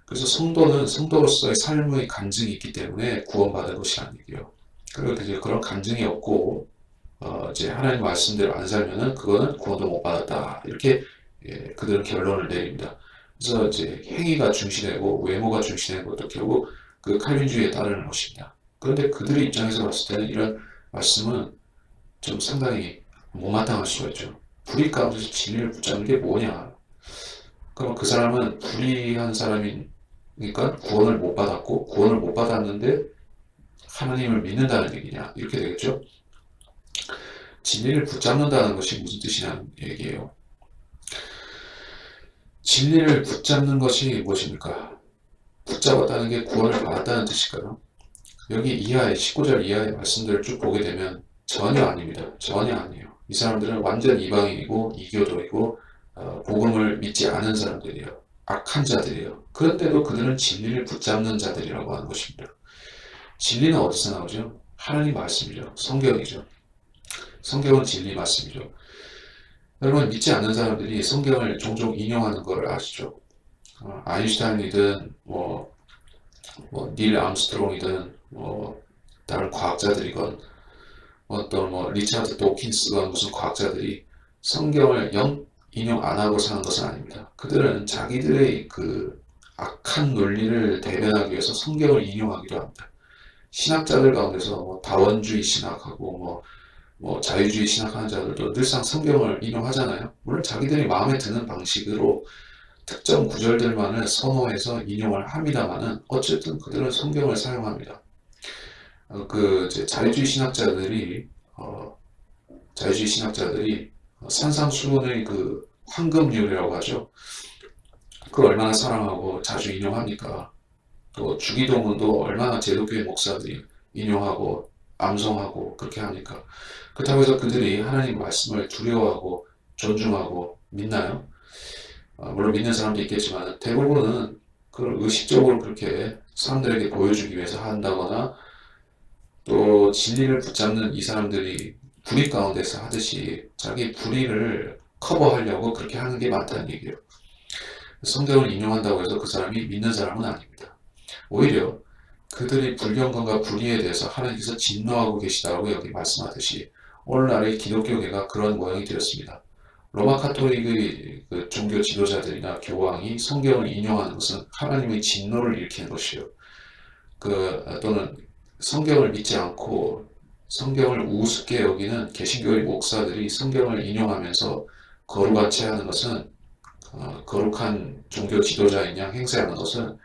그래서 성도는 성도로서의 삶의 간증이 있기 때문에 구원받은 것이라는 얘기예요. 그리고 이제 그런 간증이 없고 이제 하나님 말씀대로 안 살면은 그거는 구원도 못 받았다 이렇게 그들은 결론을 내립니다. 그래서 이제 행위가 중시되고 외모가 중시되는 것도 결국 그 칼빈주의에 따르는 것입니다. 그런데 그들의 입장에서 봤을 때는 이런 말씀은 좀 상당히 못마땅할 수가 있죠. 불의 가운데서 진리를 붙잡는 게 뭐냐? 그럼 그 사람은 불의한 사람이니까 구원을 못 받았고 구원을 못 받았는데 하나님을 믿는다는 얘기냐? 이렇게 되겠죠. 진리를 붙잡는다는 것이 무슨 뜻이냐는 얘기예요. 진리를 붙잡는 것이 무엇입니까? 붙잡았다는 게 구원을 받았다는 뜻일까요? 여기 이하의 19절 이하의 말씀들을 쭉 보게 되면 전혀 아닙니다. 전혀 아니에요. 이 사람들은 완전 이방인이고 이교도이고 복음을 믿지 않은 사람들이에요. 악한 자들이에요. 그런데도 그들은 진리를 붙잡는 자들이라고 하는 것입니다. 진리는 어디서 나오죠? 하나님 말씀이죠. 성경이죠. 성경은 진리 말씀이죠. 여러분 믿지 않는 사람들이 성경을 종종 인용하는 걸 아시죠? 아인슈타인이든 닐 암스트롱이든 다른 과학자들이건 어떤 리차드 도킨스가 무슨 과학자들이 성경을 인용 안 하고 사는 것은 아닙니다. 그들은 자기들의 그 악한 논리를 대변하기 위해서 성경을 인용하기도 합니다. 신학자들 가운데서 다원주의 신학하고 자유주의 신학하는 자들도 늘상 성경을 인용하잖아요. 물론 자기들이 마음에 드는 방식으로 특정 구절들만을 선호해서 인용을 합니다만은 어쨌든 그들은 성경을 사용합니다. 자유주의 신학자들이 산상수훈의 그 황금률이라고 하죠. 그걸 얼마나 사랑하고 자주 인용합니까? 또 주기도문도 얼마나 제독교회 목사들이 인용하고 암송하고 그렇게 합니까? 그렇다고 해서 그들이 하나님 말씀을 두려워하고 존중하고 믿나요? 물론 믿는 사람도 있겠지만 대부분은 그걸 의식적으로 그렇게 사람들에게 보여주기 위해서 한다거나 또 진리를 붙잡는 이 사람들이 불의 가운데서 하듯이 자기 불의를 커버하려고 그렇게 하는 게 많다는 얘기예요. 성경을 인용한다고 해서 그 사람이 믿는 사람은 아닙니다. 오히려 그들의 불경건과 불의에 대해서 하나님께서 진노하고 계시다고 여기 말씀하듯이 오늘날의 기독교계가 그런 모양이 되었습니다. 로마 카톨릭의 그 종교 지도자들이나 교황이 성경을 인용하는 것은 하나님의 진노를 일으키는 것이요. 또는 성경을 믿지 않고 성경을 우습게 여기는 개신교의 목사들이 성경을 인용하면서 거룩같이 하는 것은 거룩한 종교 지도자인 양 행세하는 것은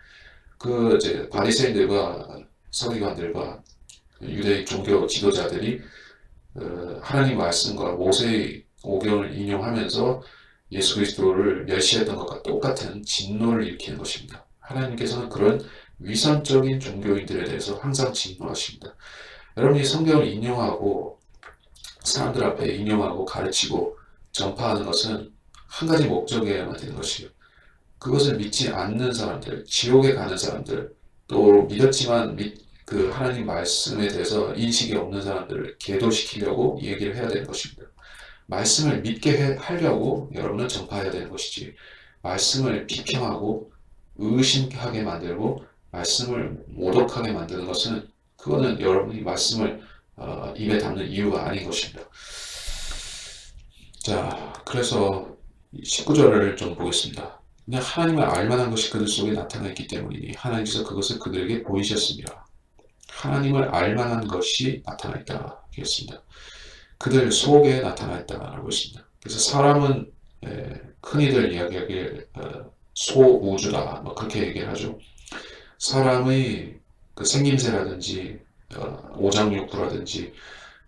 이제 바리새인들과 서기관들과 유대의 종교 지도자들이 하나님 말씀과 모세의 오경을 인용하면서 예수 그리스도를 멸시했던 것과 똑같은 진노를 일으키는 것입니다. 하나님께서는 그런 위선적인 종교인들에 대해서 항상 진노하십니다. 여러분이 성경을 인용하고 사람들 앞에 인용하고 가르치고 전파하는 것은 한 가지 목적이어야만 되는 것이에요. 그것을 믿지 않는 사람들, 지옥에 가는 사람들, 또 믿었지만 그 하나님 말씀에 대해서 인식이 없는 사람들을 계도시키려고 얘기를 해야 되는 것입니다. 말씀을 믿게 하려고 여러분은 전파해야 되는 것이지, 말씀을 비평하고 의심하게 만들고 말씀을 모독하게 만드는 것은 그거는 여러분이 말씀을 입에 담는 이유가 아닌 것입니다. 자, 그래서 19절을 좀 보겠습니다. 그냥 하나님을 알만한 것이 그들 속에 나타나 있기 때문이니 하나님께서 그것을 그들에게 보이셨습니다. 하나님을 알만한 것이 나타나 있다 하겠습니다. 그들 속에 나타나 있다라고 했습니다. 그래서 사람은 흔히들 이야기하기를 소우주다 그렇게 얘기를 하죠. 사람의 그 생김새라든지 오장육부라든지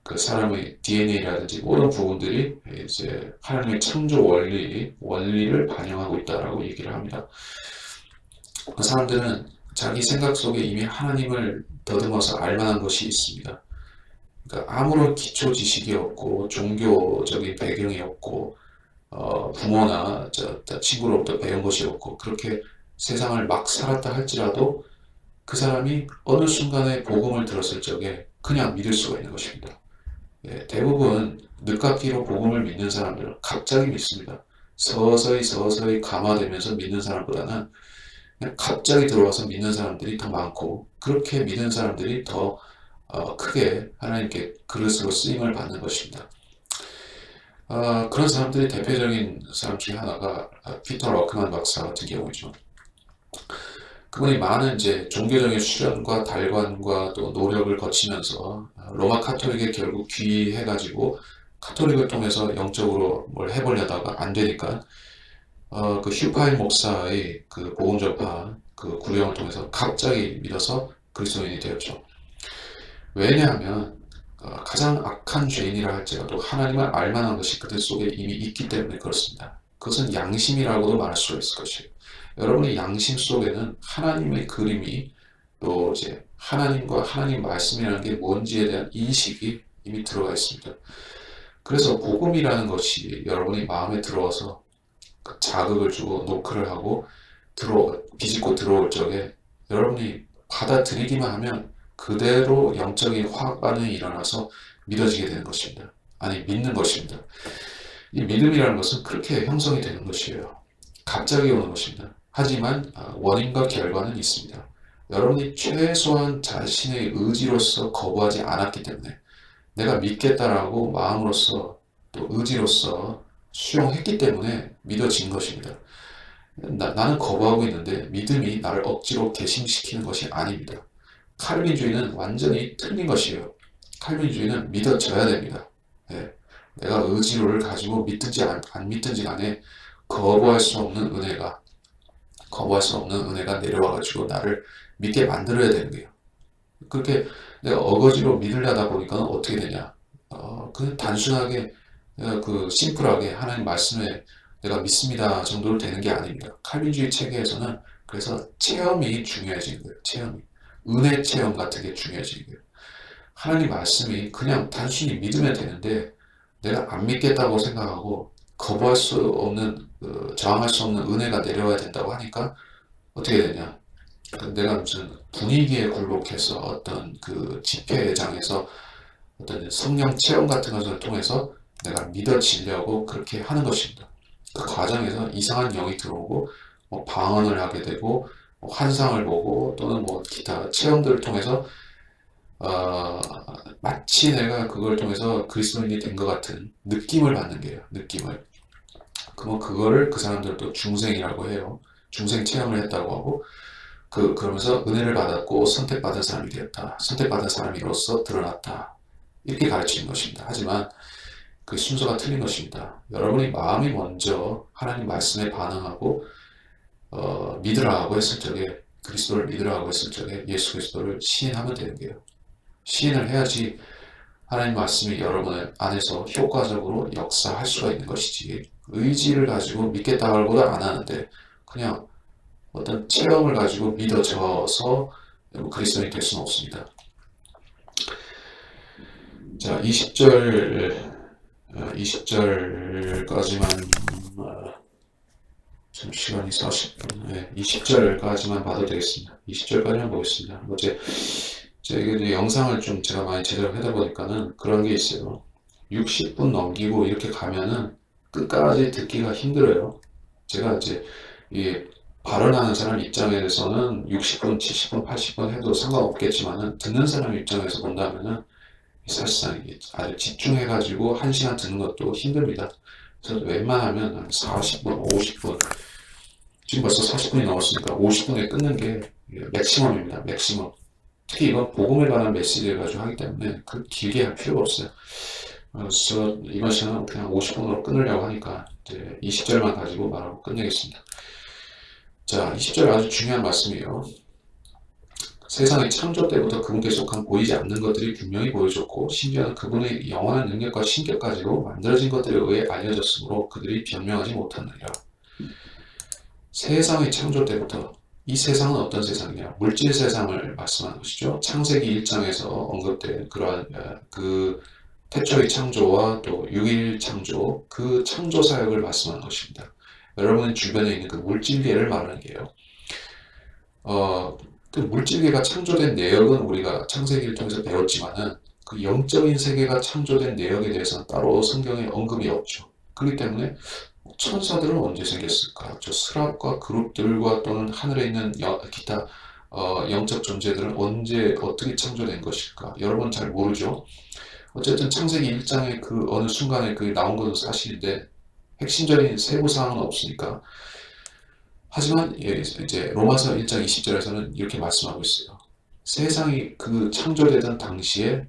그 사람의 DNA라든지 모든 부분들이 이제 하나님의 창조 원리를 반영하고 있다라고 얘기를 합니다. 그 사람들은 자기 생각 속에 이미 하나님을 더듬어서 알만한 것이 있습니다. 그러니까 아무런 기초 지식이 없고 종교적인 배경이 없고 부모나 친구로부터 배운 것이 없고 그렇게 세상을 막 살았다 할지라도 그 사람이 어느 순간에 복음을 들었을 적에 그냥 믿을 수가 있는 것입니다. 대부분 늦깎이로 복음을 믿는 사람들은 갑자기 믿습니다. 서서히 감화되면서 믿는 사람보다는 그냥 갑자기 들어와서 믿는 사람들이 더 많고 그렇게 믿는 사람들이 더 크게 하나님께 그릇으로 쓰임을 받는 것입니다. 그런 사람들의 대표적인 사람 중에 하나가 피터 러크만 박사 같은 경우이죠. 그분이 많은 이제 종교적인 수련과 달관과 또 노력을 거치면서 로마 카톨릭에 결국 귀해가지고 카톨릭을 통해서 영적으로 뭘 해보려다가 안 되니까 그 휴파인 목사의 그 복음 전파 그 구령을 통해서 갑자기 믿어서 그리스도인이 되었죠. 왜냐하면 가장 악한 죄인이라 할지라도 하나님을 알만한 것이 그들 속에 이미 있기 때문에 그렇습니다. 그것은 양심이라고도 말할 수 있을 것이에요. 여러분의 양심 속에는 하나님의 그림이 또 이제 하나님과 하나님 말씀이라는 게 뭔지에 대한 인식이 이미 들어가 있습니다. 그래서 복음이라는 것이 여러분의 마음에 들어와서 그 자극을 주고 노크를 하고 비집고 들어올 적에 여러분이 받아들이기만 하면 그대로 영적인 화학 반응이 일어나서 믿어지게 되는 것입니다. 아니 믿는 것입니다. 이 믿음이라는 것은 그렇게 형성이 되는 것이에요. 갑자기 오는 것입니다. 하지만 원인과 결과는 있습니다. 여러분이 최소한 자신의 의지로서 거부하지 않았기 때문에 내가 믿겠다라고 마음으로서 또 의지로서 수용했기 때문에 믿어진 것입니다. 나는 거부하고 있는데 믿음이 나를 억지로 개심시키는 것이 아닙니다. 칼빈주의는 완전히 틀린 것이에요. 칼빈주의는 믿어져야 됩니다. 예, 내가 의지를 가지고 믿든지 안 믿든지 간에 거부할 수 없는 은혜가 내려와가지고 나를 믿게 만들어야 되는 거예요. 그렇게 내가 어거지로 믿으려다 보니까 어떻게 되냐? 그냥 단순하게 심플하게 하나님 말씀에 내가 믿습니다 정도로 되는 게 아닙니다. 칼빈주의 체계에서는 그래서 체험이 중요해지는 거예요. 체험이. 은혜 체험 같은 게 중요해지는 거예요. 하나님 말씀이 그냥 단순히 믿으면 되는데 내가 안 믿겠다고 생각하고 거부할 수 없는 저항할 수 없는 은혜가 내려와야 된다고 하니까 어떻게 되냐? 내가 무슨 분위기에 굴복해서 어떤 그 집회장에서 어떤 성령 체험 같은 것을 통해서 내가 믿어지려고 그렇게 하는 것입니다. 그 과정에서 이상한 영이 들어오고 방언을 하게 되고 환상을 보고 또는 기타 체험들을 통해서 마치 내가 그걸 통해서 그리스도인이 된 것 같은 느낌을 받는 게요. 느낌을. 그럼 그거를 그 사람들도 중생이라고 해요. 중생 체험을 했다고 하고 그러면서 은혜를 받았고 선택받은 사람이 되었다. 선택받은 사람으로서 드러났다. 이렇게 가르치는 것입니다. 하지만 그 순서가 틀린 것입니다. 여러분이 마음이 먼저 하나님 말씀에 반응하고 믿으라고 했을 적에 그리스도를 믿으라고 했을 적에 예수 그리스도를 시인하면 되는 거예요. 시인을 해야지 하나님 말씀이 여러분 안에서 효과적으로 역사할 수가 있는 것이지 의지를 가지고 믿겠다고 하고도 안 하는데 그냥 어떤 체험을 가지고 믿어져서 그리스도인이 될 수는 없습니다. 자, 20절까지만 지금 시간이 40분. 네, 20절까지만 봐도 되겠습니다. 20절까지만 보겠습니다. 이게 영상을 좀 제가 많이 제작을 하다 보니까는 그런 게 있어요. 60분 넘기고 이렇게 가면은 끝까지 듣기가 힘들어요. 제가 이제 이 발언하는 사람 입장에서는 60분, 70분, 80분 해도 상관없겠지만은 듣는 사람 입장에서 본다면은 사실상 아주 집중해가지고 1시간 듣는 것도 힘듭니다. 그래서 웬만하면 한 40분, 50분, 지금 벌써 40분이 넘었으니까 50분에 끊는 게 맥시멈입니다. 맥시멈. 특히 이건 복음에 관한 메시지를 가지고 하기 때문에 그 길게 할 필요가 없어요. 그래서 이번 시간은 그냥 50분으로 끊으려고 하니까 이제 20절만 가지고 말하고 끝내겠습니다. 자, 20절 아주 중요한 말씀이에요. 세상의 창조 때부터 그분께 속한 보이지 않는 것들이 분명히 보여졌고 심지어는 그분의 영원한 능력과 신격까지도 만들어진 것들에 의해 알려졌으므로 그들이 변명하지 못하느니라. 세상의 창조 때부터 이 세상은 어떤 세상이냐? 물질 세상을 말씀하는 것이죠. 창세기 1장에서 언급된 그러한 그 태초의 창조와 또 6일 창조, 그 창조 사역을 말씀하는 것입니다. 여러분 주변에 있는 그 물질계를 말하는 게요. 그 물질계가 창조된 내역은 우리가 창세기를 통해서 배웠지만은 그 영적인 세계가 창조된 내역에 대해서는 따로 성경에 언급이 없죠. 그렇기 때문에 천사들은 언제 생겼을까? 저 스랍과 그룹들과 또는 하늘에 있는 기타 영적 존재들은 언제 어떻게 창조된 것일까? 여러분 잘 모르죠. 어쨌든 창세기 1장의 그 어느 순간에 그 나온 것은 사실인데 핵심적인 세부 사항은 없으니까. 하지만 이제 로마서 1장 20절에서는 이렇게 말씀하고 있어요. 세상이 그 창조되던 당시에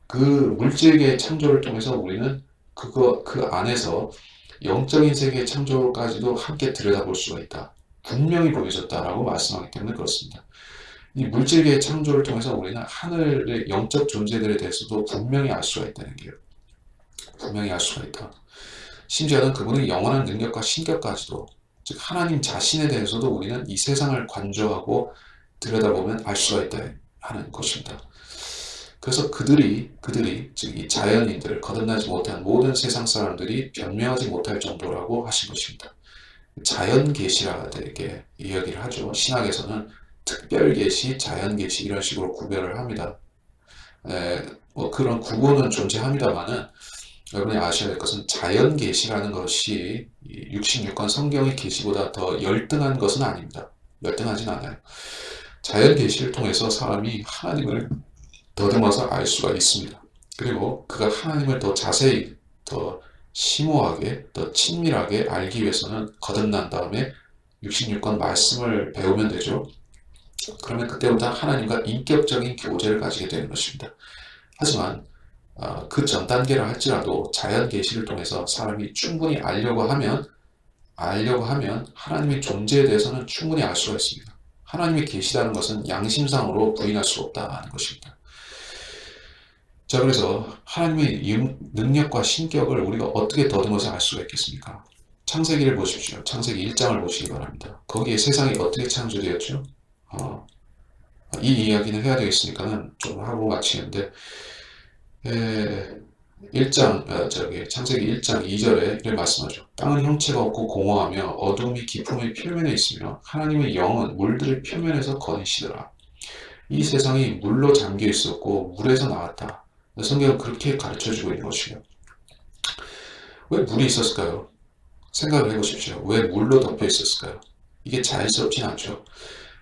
그 물질계의 창조를 통해서 우리는 그 안에서 영적인 세계의 창조까지도 함께 들여다볼 수가 있다. 분명히 보여졌다라고 말씀하기 때문에 그렇습니다. 이 물질계의 창조를 통해서 우리는 하늘의 영적 존재들에 대해서도 분명히 알 수가 있다는 게요. 분명히 알 수가 있다. 심지어는 그분의 영원한 능력과 신격까지도, 즉 하나님 자신에 대해서도 우리는 이 세상을 관조하고 들여다보면 알 수가 있다 하는 것입니다. 그래서 그들이 즉 이 자연인들, 거듭나지 못한 모든 세상 사람들이 변명하지 못할 정도라고 하신 것입니다. 자연 계시라 되게 이야기를 하죠. 신학에서는 특별 계시, 자연 계시 이런 식으로 구별을 합니다. 그런 구분은 존재합니다만은 여러분이 아셔야 할 것은 자연 계시라는 것이 66권 성경의 계시보다 더 열등한 것은 아닙니다. 열등하진 않아요. 자연 계시를 통해서 사람이 하나님을 더듬어서 알 수가 있습니다. 그리고 그가 하나님을 더 자세히, 더 심오하게, 더 친밀하게 알기 위해서는 거듭난 다음에 66권 말씀을 배우면 되죠. 그러면 그때부터 하나님과 인격적인 교제를 가지게 되는 것입니다. 하지만 그 전 단계라 할지라도 자연 계시를 통해서 사람이 충분히 알려고 하면 하나님의 존재에 대해서는 충분히 알 수가 있습니다. 하나님이 계시다는 것은 양심상으로 부인할 수 없다는 것입니다. 자, 그래서 하나님의 능력과 신격을 우리가 어떻게 더듬어서 알 수가 있겠습니까? 창세기를 보십시오. 창세기 1장을 보시기 바랍니다. 거기에 세상이 어떻게 창조되었죠? 이 이야기는 해야 되겠으니까는 좀 하고 마치는데, 1장, 창세기 1장 2절에 이렇게 말씀하죠. 땅은 형체가 없고 공허하며 어둠이 깊음의 표면에 있으며 하나님의 영은 물들의 표면에서 거니시더라. 이 세상이 물로 잠겨 있었고 물에서 나왔다. 성경은 그렇게 가르쳐주고 있는 것이에요. 왜 물이 있었을까요? 생각을 해보십시오. 왜 물로 덮여 있었을까요? 이게 자연스럽진 않죠.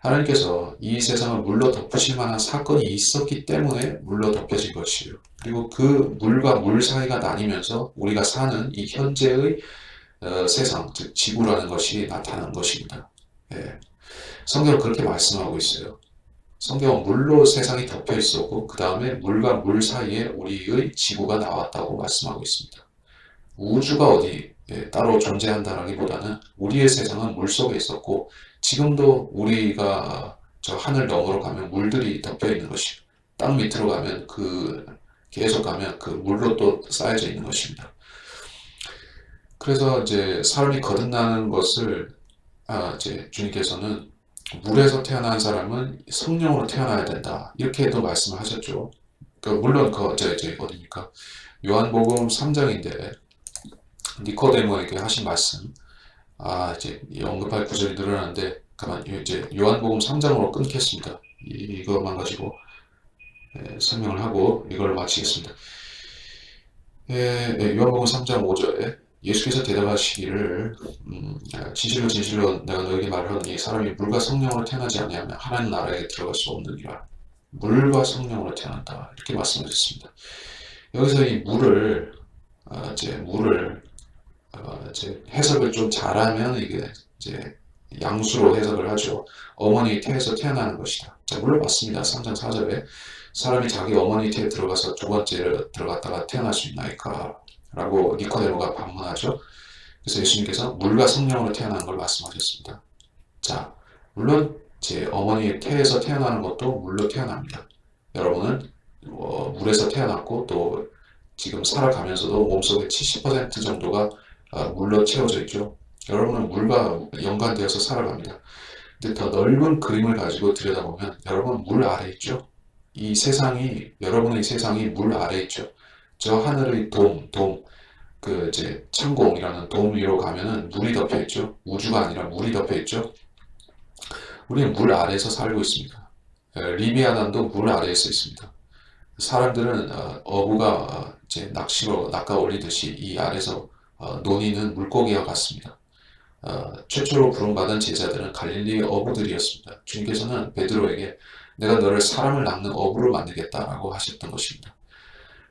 하나님께서 이 세상을 물로 덮으실 만한 사건이 있었기 때문에 물로 덮여진 것이에요. 그리고 그 물과 물 사이가 나뉘면서 우리가 사는 이 현재의 세상, 즉 지구라는 것이 나타난 것입니다. 예. 성경은 그렇게 말씀하고 있어요. 성경은 물로 세상이 덮여 있었고 그 다음에 물과 물 사이에 우리의 지구가 나왔다고 말씀하고 있습니다. 우주가 어디 따로 존재한다라기보다는 우리의 세상은 물 속에 있었고 지금도 우리가 저 하늘 너머로 가면 물들이 덮여 있는 것이고 땅 밑으로 가면 계속 가면 그 물로 또 쌓여져 있는 것입니다. 그래서 이제 사람이 거듭나는 것을 이제 주님께서는 물에서 태어난 사람은 성령으로 태어나야 된다. 이렇게도 말씀을 하셨죠. 물론 이제 어디입니까? 요한복음 3장인데 니코데모에게 하신 말씀. 이제 언급할 구절이 늘어나는데 이제 요한복음 3장으로 끊겠습니다. 이것만 가지고 설명을 하고 이걸 마치겠습니다. 요한복음 3장 5절에 예수께서 대답하시기를 진실로 진실로 내가 너에게 말하노니 사람이 물과 성령으로 태어나지 아니하면 하나님 나라에 들어갈 수 없느니라. 물과 성령으로 태어난다. 이렇게 말씀하셨습니다. 여기서 이 물을 이제 해석을 좀 잘하면 이게 이제 양수로 해석을 하죠. 어머니 태에서 태어나는 것이다. 자, 물론 맞습니다. 3장 4절에 사람이 자기 어머니 태에 들어가서 두 번째로 들어갔다가 태어날 수 있나이까? 라고 니코데모가 반문하죠. 그래서 예수님께서 물과 성령으로 태어나는 걸 말씀하셨습니다. 자, 물론 제 어머니의 태에서 태어나는 것도 물로 태어납니다. 여러분은 물에서 태어났고 또 지금 살아가면서도 몸속에 70% 정도가 물로 채워져 있죠. 여러분은 물과 연관되어서 살아갑니다. 근데 더 넓은 그림을 가지고 들여다보면 여러분은 물 아래 있죠. 여러분의 세상이 물 아래 있죠. 저 하늘의 이제 창공이라는 돔 위로 가면은 물이 덮여 있죠. 우주가 아니라 물이 덮여 있죠. 우리는 물 아래에서 살고 있습니다. 리비아난도 물 아래에서 있습니다. 사람들은 어부가 이제 낚시로 낚아 올리듯이 이 아래서 논이는 물고기와 같습니다. 최초로 부름받은 제자들은 갈릴리의 어부들이었습니다. 주님께서는 베드로에게 내가 너를 사람을 낚는 어부로 만들겠다라고 하셨던 것입니다.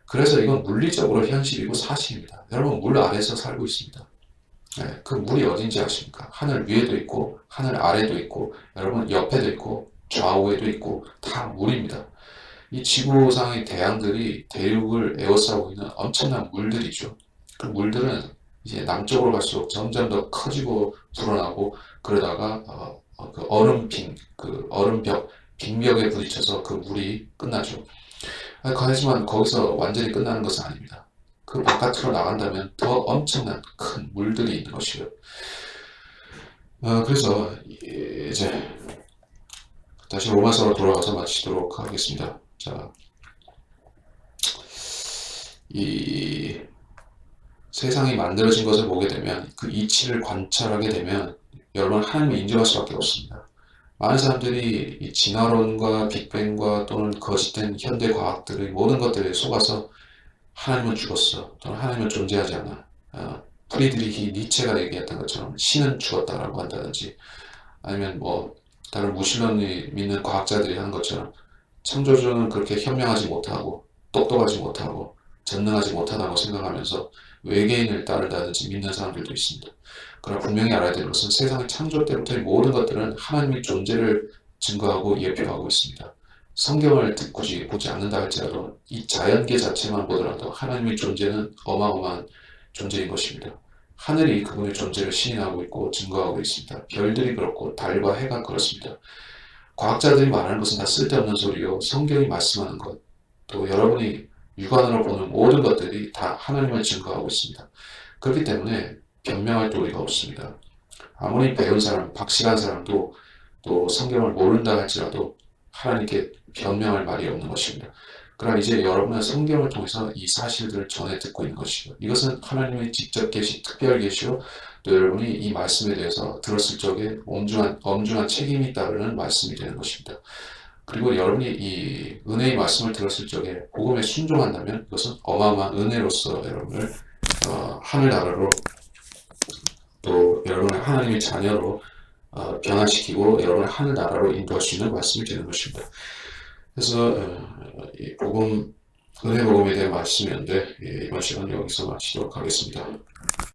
그래서 이건 물리적으로 현실이고 사실입니다. 여러분 물 아래에서 살고 있습니다. 그 물이 어딘지 아십니까? 하늘 위에도 있고 하늘 아래도 있고 여러분 옆에도 있고 좌우에도 있고 다 물입니다. 이 지구상의 대양들이 대륙을 에워싸고 있는 엄청난 물들이죠. 그 물들은 이제 남쪽으로 갈수록 점점 더 커지고 불어나고 그러다가 그 얼음벽 빙벽에 부딪혀서 그 물이 끝나죠. 하지만 거기서 완전히 끝나는 것은 아닙니다. 그 바깥으로 나간다면 더 엄청난 큰 물들이 있는 것이에요. 그래서 이제 다시 로마서로 돌아가서 마치도록 하겠습니다. 자, 이 세상이 만들어진 것을 보게 되면 그 이치를 관찰하게 되면 여러분 하나님을 인정할 수밖에 없습니다. 많은 사람들이 이 진화론과 빅뱅과 또는 거짓된 현대 과학들의 모든 것들에 속아서 하나님은 죽었어 또는 하나님은 존재하지 않아. 프리드리히 니체가 얘기했던 것처럼 신은 죽었다라고 한다든지, 아니면 뭐 다른 무신론을 믿는 과학자들이 하는 것처럼 창조주는 그렇게 현명하지 못하고 똑똑하지 못하고 전능하지 못하다고 생각하면서 외계인을 따른다든지 믿는 사람들도 있습니다. 그러나 분명히 알아야 되는 것은 세상의 창조 때부터의 모든 것들은 하나님의 존재를 증거하고 예표하고 있습니다. 성경을 굳이 보지 않는다 할지라도 이 자연계 자체만 보더라도 하나님의 존재는 어마어마한 존재인 것입니다. 하늘이 그분의 존재를 시인하고 있고 증거하고 있습니다. 별들이 그렇고 달과 해가 그렇습니다. 과학자들이 말하는 것은 다 쓸데없는 소리요. 성경이 말씀하는 것, 또 여러분이 육안으로 보는 모든 것들이 다 하나님을 증거하고 있습니다. 그렇기 때문에 변명할 도리가 없습니다. 아무리 배운 사람, 박식한 사람도 또 성경을 모른다 할지라도 하나님께 변명할 말이 없는 것입니다. 그러나 이제 여러분은 성경을 통해서 이 사실들을 전해 듣고 있는 것이고, 이것은 하나님의 직접 계시, 특별 계시로 또 여러분이 이 말씀에 대해서 들었을 적에 엄중한 책임이 따르는 말씀이 되는 것입니다. 그리고 여러분이 이 은혜의 말씀을 들었을 적에 복음에 순종한다면 이것은 어마어마한 은혜로서 여러분을 하늘나라로, 또 여러분을 하나님의 자녀로 변화시키고 여러분을 하늘나라로 인도할 수 있는 말씀이 되는 것입니다. 그래서 이 복음, 은혜 복음에 대한 말씀이었는데, 이번 시간 여기서 마치도록 하겠습니다.